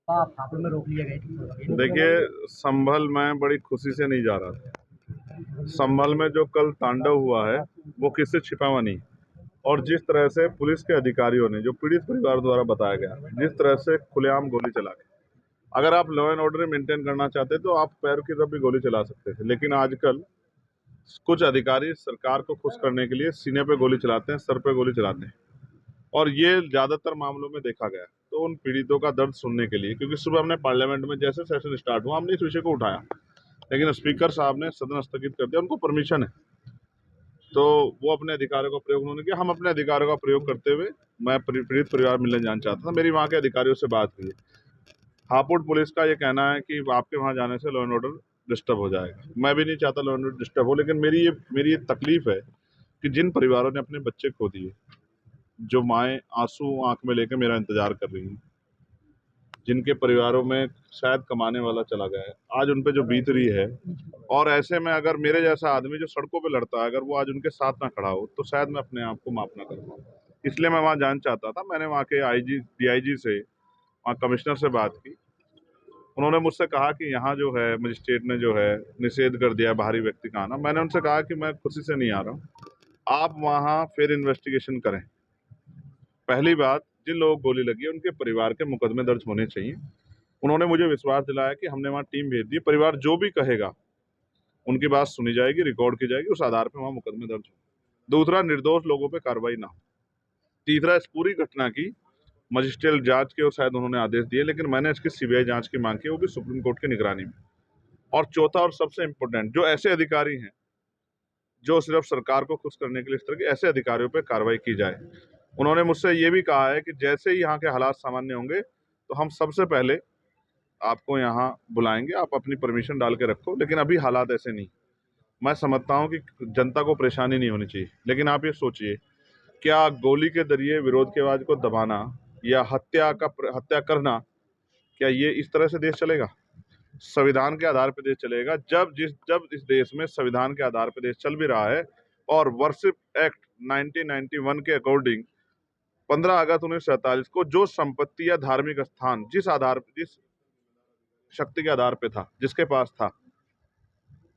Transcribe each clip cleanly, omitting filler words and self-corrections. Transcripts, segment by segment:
हापुड़ में रोक लिया गया। देखिए, संभल में बड़ी खुशी से नहीं जा रहा था। संभल में जो कल तांडव हुआ है वो किससे छिपा हुआ नहीं। और जिस तरह से पुलिस के अधिकारियों ने, जो पीड़ित परिवार द्वारा बताया गया, जिस तरह से खुलेआम गोली चला के, अगर आप लॉ एंड ऑर्डर मेंटेन करना चाहते तो आप पैर की तरफ भी गोली चला सकते थे। लेकिन आजकल कुछ अधिकारी सरकार को खुश करने के लिए सीने पे गोली चलाते हैं, सर पे गोली चलाते हैं, और ये ज्यादातर मामलों में देखा गया। तो उन पीड़ितों का दर्द सुनने के लिए, क्योंकि सुबह हमने पार्लियामेंट में जैसे सेशन स्टार्ट हुआ हमने इस विषय को उठाया, लेकिन स्पीकर साहब ने सदन स्थगित कर दिया। उनको परमिशन है, तो वो अपने अधिकारों का प्रयोग उन्होंने किया। हम अपने अधिकारों का प्रयोग करते हुए, मैं पीड़ित परिवार मिलने जाना चाहता था। मेरी वहाँ के अधिकारियों से बात हुई। हापुड़ पुलिस का ये कहना है कि आपके वहाँ जाने से लॉ एंड ऑर्डर डिस्टर्ब हो जाएगा। मैं भी नहीं चाहता लॉ एंड ऑर्डर डिस्टर्ब हो, लेकिन मेरी ये तकलीफ है कि जिन परिवारों ने अपने बच्चे खो दिए, जो माएँ आंसू आंख में लेकर मेरा इंतजार कर रही हैं, जिनके परिवारों में शायद कमाने वाला चला गया है, आज उन पे जो बीत रही है, और ऐसे में अगर मेरे जैसा आदमी जो सड़कों पे लड़ता है, अगर वो आज उनके साथ ना खड़ा हो, तो शायद मैं अपने आप को माफ ना कर पाऊँ। इसलिए मैं वहाँ जाना चाहता था। मैंने वहाँ के आईजी, डीआईजी से, वहाँ कमिश्नर से बात की। उन्होंने मुझसे कहा कि यहाँ जो है मजिस्ट्रेट ने जो है निषेध कर दिया बाहरी व्यक्ति का आना। मैंने उनसे कहा कि मैं खुशी से नहीं आ रहा हूँ, आप वहाँ फिर इन्वेस्टिगेशन करें। पहली बात, जिन लोगों को गोली लगी है उनके परिवार के मुकदमे दर्ज होने चाहिए। उन्होंने मुझे विश्वास दिलाया कि हमने वहाँ टीम भेज दी, परिवार जो भी कहेगा उनकी बात सुनी जाएगी, रिकॉर्ड की जाएगी, उस आधार पर वहाँ मुकदमे दर्ज हो। दूसरा, निर्दोष लोगों पे कार्रवाई ना हो। तीसरा, इस पूरी घटना की मजिस्ट्रियल जांच के और शायद उन्होंने आदेश दिए, लेकिन मैंने इसकी सीबीआई जांच की मांग की, वो भी सुप्रीम कोर्ट की निगरानी में। और चौथा और सबसे इम्पोर्टेंट, जो ऐसे अधिकारी हैं जो सिर्फ सरकार को खुश करने के लिए, इस तरह के ऐसे अधिकारियों पर कार्रवाई की जाए। उन्होंने मुझसे ये भी कहा है कि जैसे ही यहाँ के हालात सामान्य होंगे तो हम सबसे पहले आपको यहाँ बुलाएंगे, आप अपनी परमिशन डाल के रखो। लेकिन अभी हालात ऐसे नहीं। मैं समझता हूँ कि जनता को परेशानी नहीं होनी चाहिए, लेकिन आप ये सोचिए, क्या गोली के जरिए विरोध की आवाज को दबाना या हत्या करना, क्या ये इस तरह से देश चलेगा? संविधान के आधार पर देश चलेगा। जब इस देश में संविधान के आधार पर देश चल भी रहा है, और वर्शिप एक्ट 1991 के अकॉर्डिंग 15 अगस्त 1947 को जो संपत्ति या धार्मिक स्थान जिस शक्ति के आधार पे था, जिसके पास था,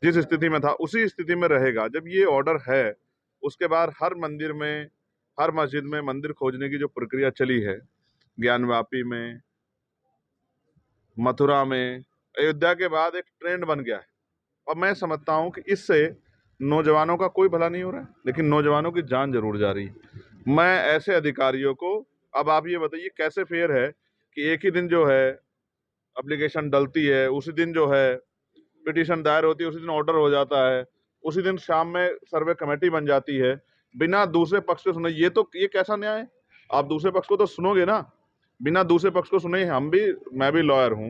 जिस स्थिति में था, उसी स्थिति में रहेगा। जब ये ऑर्डर है, उसके बाद हर मंदिर में, हर मस्जिद में मंदिर खोजने की जो प्रक्रिया चली है, ज्ञानवापी में, मथुरा में, अयोध्या के बाद एक ट्रेंड बन गया है। और मैं समझता हूं कि इससे नौजवानों का कोई भला नहीं हो रहा है, लेकिन नौजवानों की जान जरूर जा रही है। मैं ऐसे अधिकारियों को, अब आप ये बताइए कैसे फेयर है कि एक ही दिन जो है एप्लीकेशन डलती है, उसी दिन जो है पिटीशन दायर होती है, उसी दिन ऑर्डर हो जाता है, उसी दिन शाम में सर्वे कमेटी बन जाती है, बिना दूसरे पक्ष को सुने। ये कैसा न्याय है? आप दूसरे पक्ष को तो सुनोगे ना। बिना दूसरे पक्ष को सुने, मैं भी लॉयर हूं,